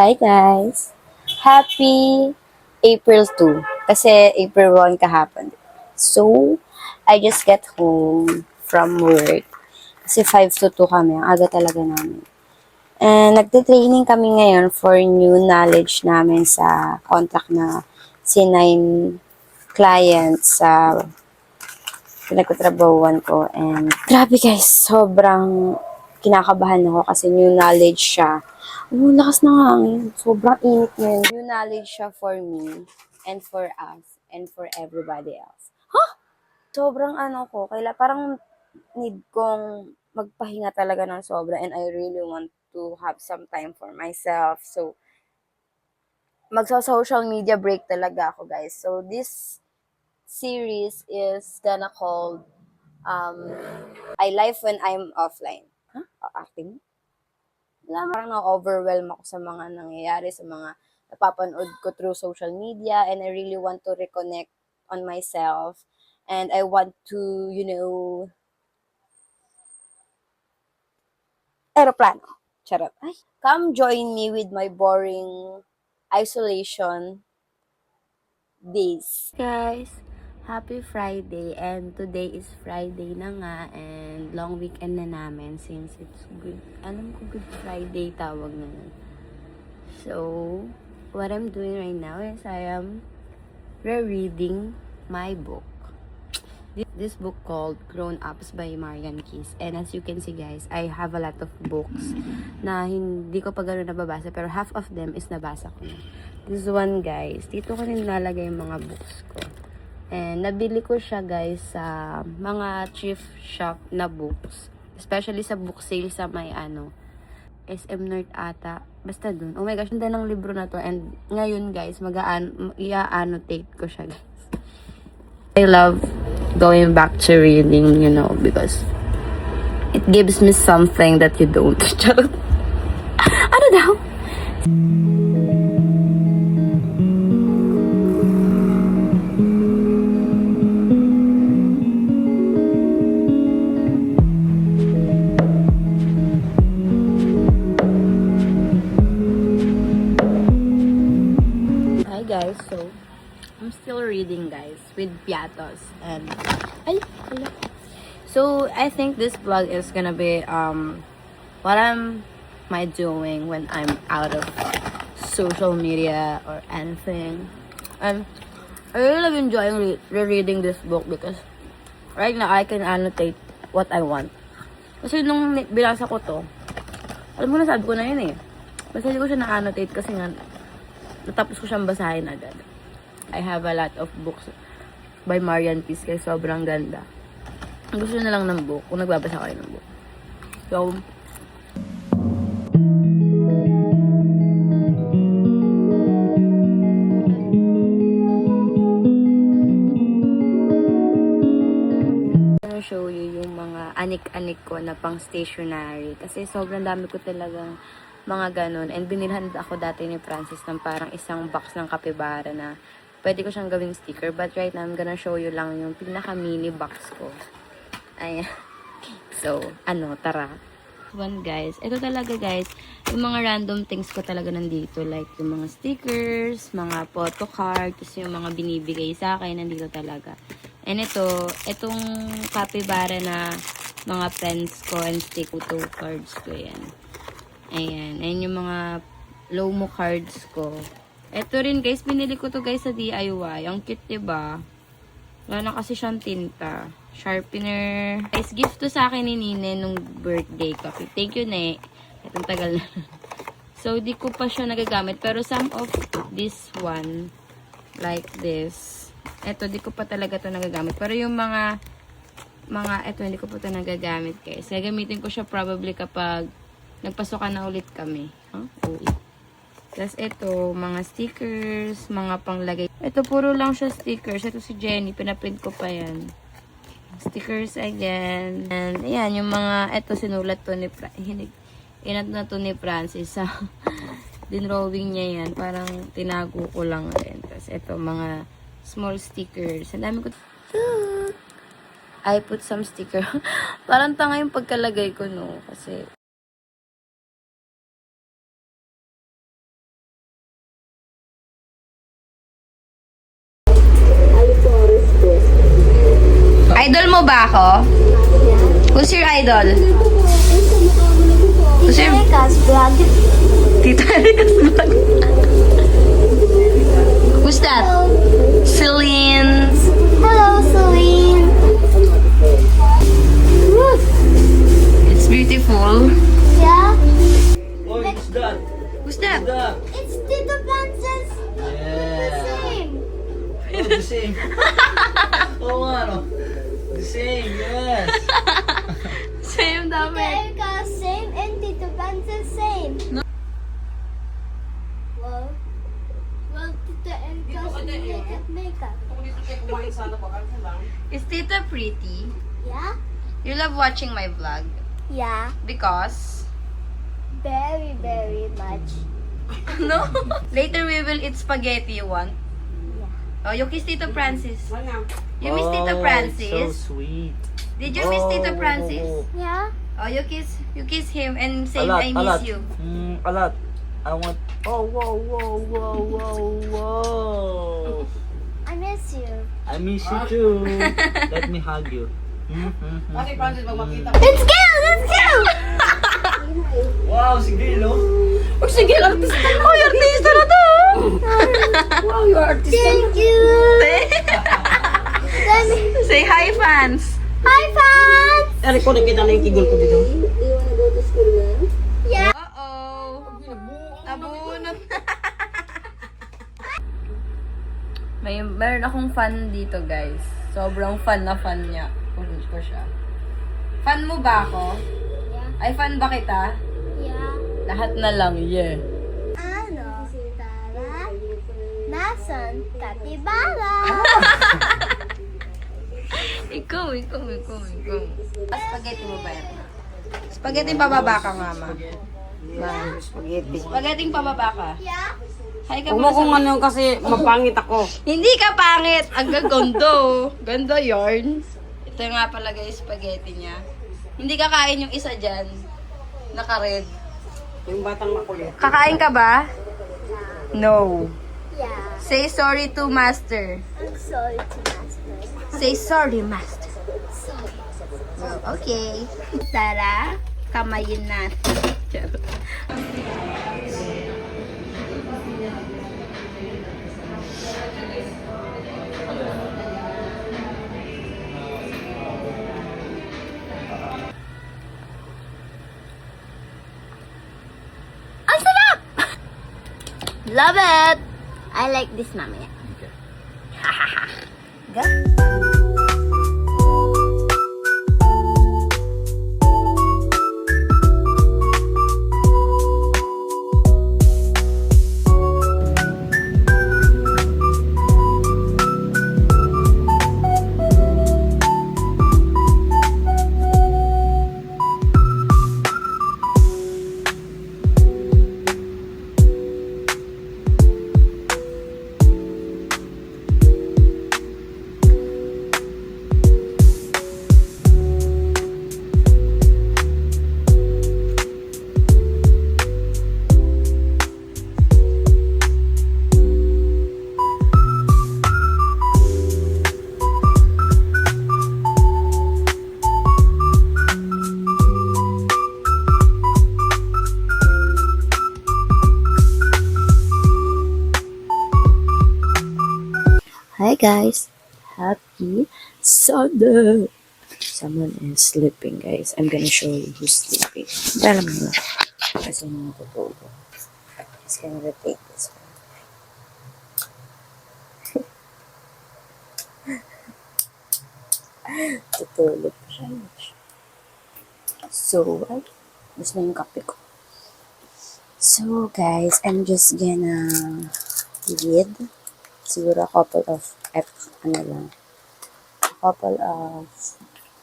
Hi guys! Happy April 2 kasi April 1 kahapon. So, I just get home from work kasi 5 to 2 kami. Ang aga talaga namin. And nagte-training kami ngayon for new knowledge namin sa contract na C9 clients sa pinagtatrabahuan ko. And grabe guys, sobrang kinakabahan ako kasi new knowledge siya. Oh, lakas ng hangin. Sobrang init ngayon. New knowledge siya for me and for us and for everybody else. Sobrang parang need kong magpahinga talaga ng sobra and I really want to have some time for myself. So, magsa-social media break talaga ako, guys. So, this series is gonna called um, I Life When I'm Offline. Huh? Acting? Wala, parang na-overwhelm ako sa mga nangyayari, sa mga napapanood ko through social media, and I really want to reconnect on myself. And I want to, aeroplano. Charot. Ay, come join me with my boring isolation days. Guys, happy Friday, and today is Friday na nga, and long weekend na namin since it's good, alam ko Good Friday tawag na nun. So, what I'm doing right now is I am rereading my book. This book called Grown Ups by Marian Keys. And as you can see guys, I have a lot of books na hindi ko pa gano'n nababasa, pero half of them is nabasa ko na. This one guys, dito ko nilalagay yung mga books ko. And nabili ko siya guys sa mga thrift shop na books. Especially sa book sale sa may SM North ata. Basta dun. Oh my gosh, ganda ng libro na to. And ngayon guys, i-annotate ko siya guys. I love going back to reading, because it gives me something that you don't. Charot. Ano daw? Hi guys, so I'm still reading guys with Piatos and hello. So I think this vlog is gonna be what am I doing when I'm out of social media or anything. And I really love enjoying rereading this book because right now I can annotate what I want. Kasi nung binasa ko to, alam mo na sabi ko na yun eh. Basta hindi ko siya na-annotate kasi nga natapos ko siyang basahin agad. I have a lot of books by Marian Keys kaya sobrang ganda. Gusto na lang ng book kung nagbabasa kayo ng book. So, show you yung mga anik-anik ko na pang stationery kasi sobrang dami ko talagang mga ganun, and binilhan ako dati ni Francis ng parang isang box ng kapibara na pwede ko siyang gawing sticker, but right now I'm gonna show you lang yung pinaka mini box ko. Ayan. So, tara. One guys, ito talaga guys, yung mga random things ko talaga nandito, like yung mga stickers, mga photo card, tapos yung mga binibigay sa akin nandito talaga. And itong capybara na mga pens ko and stick to cards ko yan. Ayan, ayan yung mga Lomo cards ko. Ito rin guys, binili ko to guys sa DIY. Ang cute diba? Wala na kasi siyang tinta. Sharpener. Guys, gift to sa akin ni Nine nung birthday ko. Thank you, Ne. Itong tagal na. So, di ko pa siya nagagamit. Pero some of this one, like this, eto, di ko pa talaga to nagagamit. Pero yung eto, hindi ko pa to nagagamit, guys. Gagamitin ko siya probably kapag nagpasokan na ulit kami. Uwi. Tapos ito, mga stickers, mga panglagay. Ito, puro lang siya stickers. Ito si Jenny, pinaprint ko pa yan. Stickers again. And, ayan, yung mga, ito, sinulat to ni inat na to ni Francis sa dinrawing niya yan. Parang tinago ko lang rin. Tapos ito, mga small stickers. Ang dami ko. I put some sticker. Parang tanga yung pagkalagay ko, no? Kasi ba ako? Who's your idol? Tita Erika's vlog. Tita Erika's vlog. Who's that? Celine. Hello, Celine. Woo. It's beautiful. Yeah? Oh, who's that? Who's that? Who's that? It's Tito Francis. The Yeah. same. Oh, the same. Oh, ano? The same, yes. Same Tita damit. Erika same and Tito Francis same. Well, Tita Erika's makeup. Is Tita pretty? Yeah? You love watching my vlog? Yeah. Because? Very, very much. No? Later we will eat spaghetti, you want? Yeah. Oh, you kiss Tito Francis. You miss Tito Oh, Francis? so sweet. Did you miss Tito Francis? Yeah? Oh, you kiss him and say I miss you. A lot. I want. Oh, whoa, whoa, whoa, whoa, whoa. I miss you. I miss you too. Let me hug you. Let's go! Let's go! Wow, sige, no? Oh, sige, artista. Oh, artista na to. Wow, you're artista. Thank you! Let me... Say hi, fans. Hi, fans! Ari ko nakita na yung kigol ko dito. Yeah. Uh-oh. Nabunot. Meron akong fan dito, guys. Sobrang fan na fan niya. Pulit ko siya. Fan mo ba ako? Yeah. Ay, fan ba kita? Yeah. Lahat na lang, yeah. Ano? Tara? Nasan? Kapibara! Ikaw. Spaghetti mo ba yan? Spaghetti pababa ka, mama. Spaghetti. Spaghetti pababa ka. Yeah? Hi ka Huwag mo muna kung sa... ano kasi mapangit ako. Hindi ka pangit! Ang gaganda. Ganda yarn. Ito nga pala guys, spaghetti niya. Hindi kakain yung isa dyan. Naka-red. Yung batang makulit. Kakain ka ba? No. Yeah. Say sorry to master. I'm sorry to master. Say sorry, master. Okay. Tara, kamayin natin. Ang sarap! Love it! I like this mamaya. Okay. Go. Hi guys, happy Sunday. Someone is sleeping, guys. I'm gonna show you who's sleeping. Alam mo, kasi natutulog. He's gonna take this one. Tutulog pa siya. So, gusto na yung kape ko. So, guys, I'm just gonna read siguro a couple of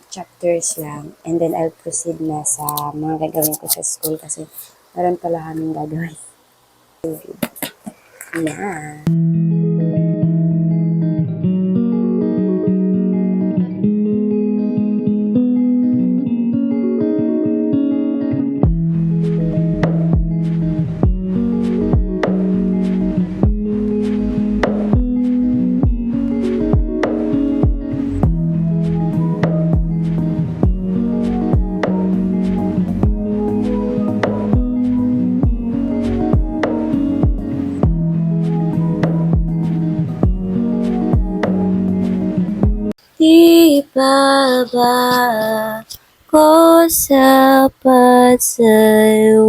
chapters lang, and then I'll proceed na sa mga gagawin ko sa school kasi meron pala kaming gagawin. Yeah. Di ba ba ko sapat sa'yo?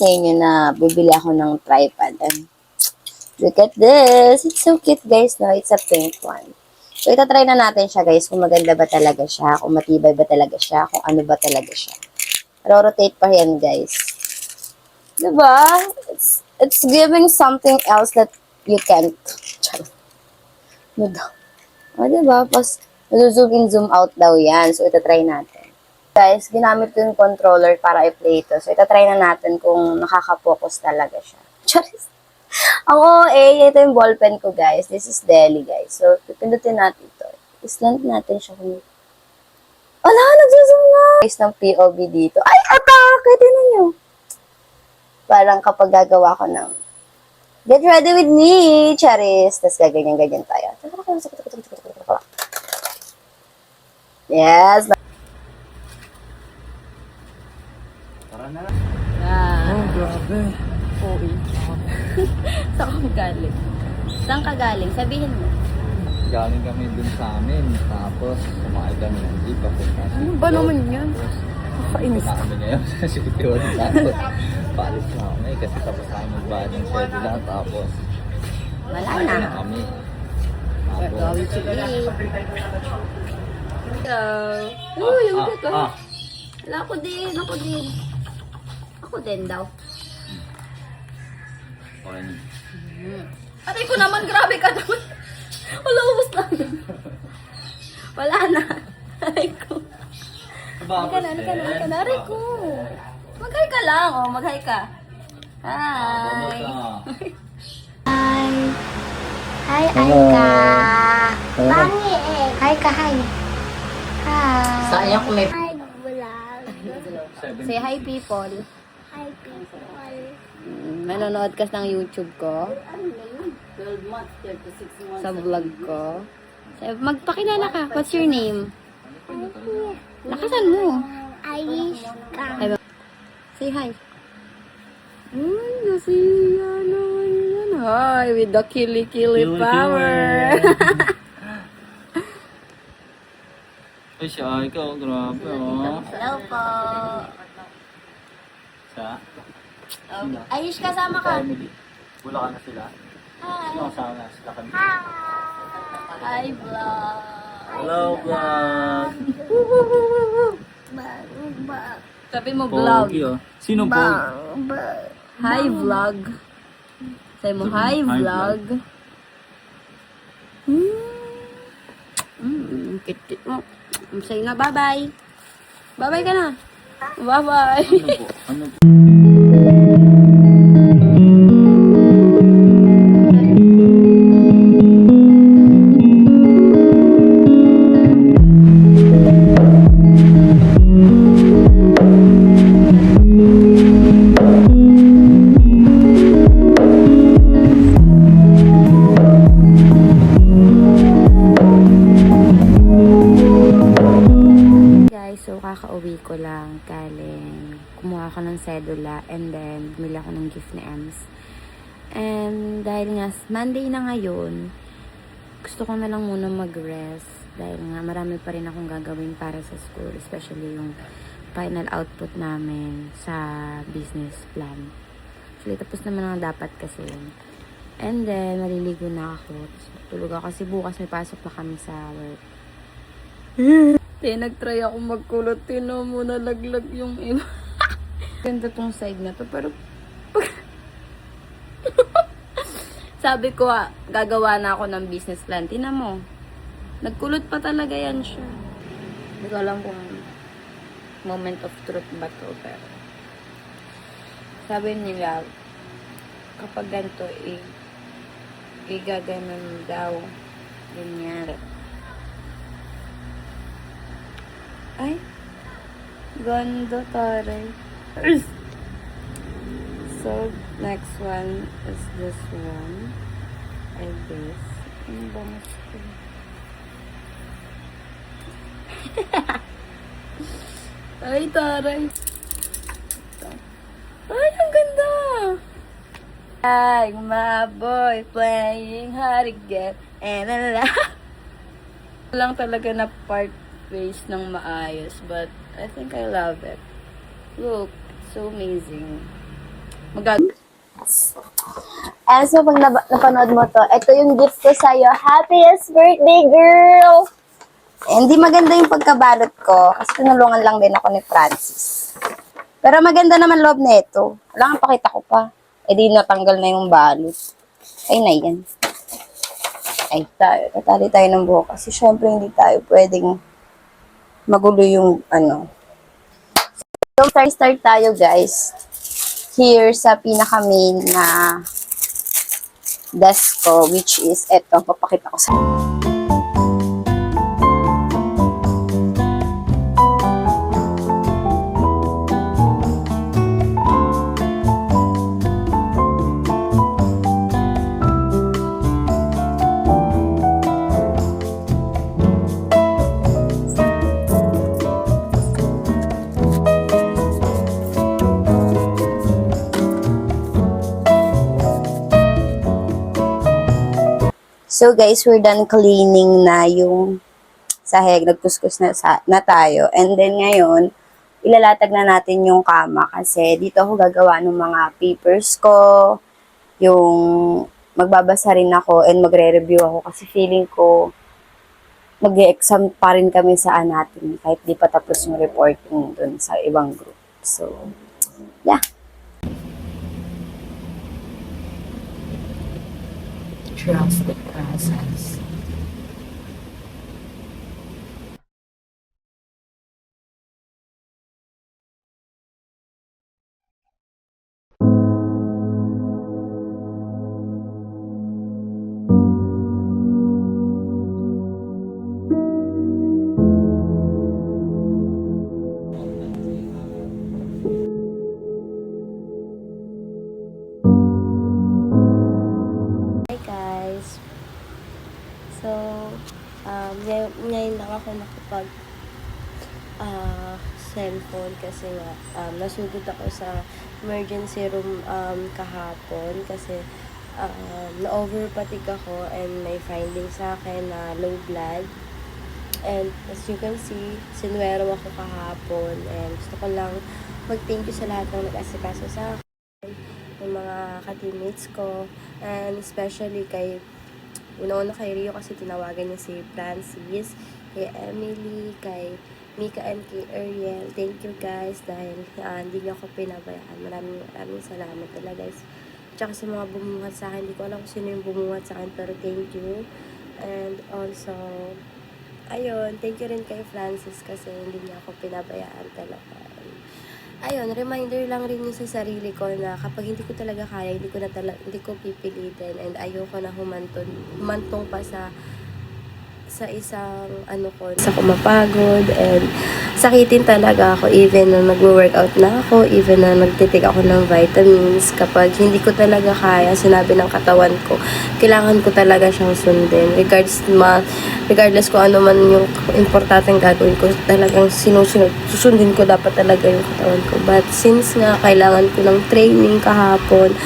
Ngayon yun na bibili ako ng tripod. And look at this. It's so cute, guys, no? It's a pink one. So, itatry na natin siya, guys, kung maganda ba talaga siya, kung matibay ba talaga siya, kung ano ba talaga siya. Rotate pa yan, guys. Diba? It's giving something else that you can't. Ano daw? O, diba? Pas, zoom in, zoom out daw yan. So, itatry natin. Guys, ginamit ko yung controller para i-play ito. So, itatry na natin kung nakaka-focus talaga siya. Charis! Ako, ito yung ballpen ko, guys. This is Deli, guys. So, pipindutin natin ito. Islant natin siya kung... Ala, nagsusum nga! Guys, ng POV dito. Ay, atake! Tingnan nyo. Parang kapag gagawa ko ng get ready with me, Charis. Tapos gaganyan-ganyan tayo. Yes. Tara na. Ah, Grabe. uwi. Saan ka galing? Saan ka galing? Sabihin mo. Galing kami dun sa amin. Tapos, kumain kami ng jeep. Ano ba naman yan? Pakainis. Punta kami ngayon sa City Hall. Tapos, paalis na kami kasi tapos tayo magbayad ng schedule. Tapos, Wala kumain na. na kami. We're Tapos, going to eat. Uy, yung dito. Wala, ako din. Ako din. Ako din daw. okay na. Aray ko naman, grabe ka naman. Wala, ubos na. Wala na. Aray ko. Halika na. Aray ko. Mag-hi ka lang, oh. Mag-hi ka. Hi. Hi. Hi, Aika. Bangi eh. Hi ka, hi. Hi. Sayang kung may... Hi, vlog. Say hi, people. Hi, people. Manonood ka ng YouTube ko. 12 months, 36 months. Sa vlog ko. Magpakilala ka. What's your name? Lakasan mo. Ayishka. Say hi. Uy, kasi ano yan. Hi, with the kili-kili power. Ay, siya, ikaw, grabe, oh. Hello po. Siya? Ayush, kasama ka. Family. Bulacan na sila. Hi. Sino kasama na sila kami? Hi, vlog. Hello, vlog. Sabi mo vlog. Pogi, oh. Sino Pogi? Hi, vlog. Sabi mo, hi, Hi, vlog. Kit-kit mo. Say na, bye-bye. Bye-bye ka na. Bye-bye. Ano po? Ano po? Guys, so kakauwi ko lang galing. Kumuha ako ng sedula and then bumili ako ng gift ni Ems. And dahil nga Monday na ngayon, gusto ko na lang muna mag-rest dahil nga marami pa rin akong gagawin para sa school, especially yung final output namin sa business plan. Actually, tapos naman ang dapat kasi yun. And then, maliligo na ako. Tapos tulog ako kasi bukas may pasok pa kami sa work. Nag-try ako magkulot. Tino mo, nalaglag yung iba. Ganda tong side na to, pero sabi ko, gagawa na ako ng business plan. Tina mo, nagkulot pa talaga yan siya. Hindi ko alam kung moment of truth ba to, pero sabi nila, kapag ganito, igaganon daw. Ganyan. Ay, ganda taray. So, next one is this one. I guess. Ang bangas ko. Ay, taray. Ay, ang ganda! Like my boy playing hard to get and I love. lang talaga na part ways ng maayos, but I think I love it. Look, so amazing. So, pag napanood mo to, ito yung gift ko sa'yo. Happiest birthday, girl! Hindi maganda yung pagkabalot ko kasi tinulungan lang din ako ni Francis. Pero maganda naman loob na ito. Wala nga pakita ko pa. Eh di natanggal na yung balot. Ay na yan. Ay tayo. Natali tayo ng buhok kasi syempre hindi tayo pwedeng magulo yung ano. So start tayo guys. Here sa pinaka-main na desk ko, which is eto. Papakita ko sa So guys, we're done cleaning na yung sahig. Nagkuskus na tayo. And then ngayon, ilalatag na natin yung kama kasi dito ako gagawa ng mga papers ko. Yung magbabasa rin ako and magre-review ako kasi feeling ko mag-exam pa rin kami sa anatomy kahit di pa tapos yung reporting dun sa ibang group. So, yeah. Trust the process. Hi guys. So, ngayon lang ako nakapag cellphone kasi nga nasugod ako sa emergency room kahapon kasi na-overfatigue ako and may finding sa akin na low blood. And as you can see, sinwero ako kahapon and gusto ko lang mag-thank you sa lahat ng nag-asikaso sa akin, yung mga ka-teammates ko, and especially kay una-una kay Rio kasi tinawagan niya si Francis, kay Emily, kay Mika and kay Ariel. Thank you guys dahil hindi niyo ako pinabayaan. Maraming salamat talaga guys. Tsaka sa mga bumuhat sa akin, hindi ko alam kung sino yung bumuhat sa akin pero thank you. And also, ayun, thank you rin kay Francis kasi hindi niya ako pinabayaan talaga. Ayun, reminder lang rin yun sa sarili ko na kapag hindi ko talaga kaya, hindi ko pipilitin and ayoko na humantong pa sa isang sa ko mapagod and sakitin talaga ako even na nagwo-workout na ako, even na nagtitig ako ng vitamins. Kapag hindi ko talaga kaya, sinabi ng katawan ko, kailangan ko talaga siyang sundin. Regardless kung ano man yung importanteng gagawin ko, talagang susundin ko dapat talaga yung katawan ko. But since nga kailangan ko ng training kahapon,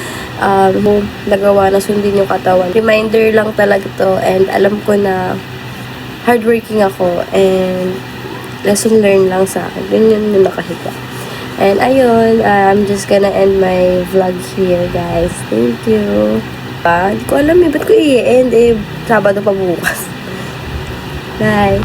nagawa na sundin yung katawan. Reminder lang talaga to and alam ko na hardworking ako and lesson learned lang sa akin. Yun yung nakahiga. And ayun, I'm just gonna end my vlog here, guys. Thank you. Hindi ko alam ba't ko i-end Sabado pa bukas. Bye.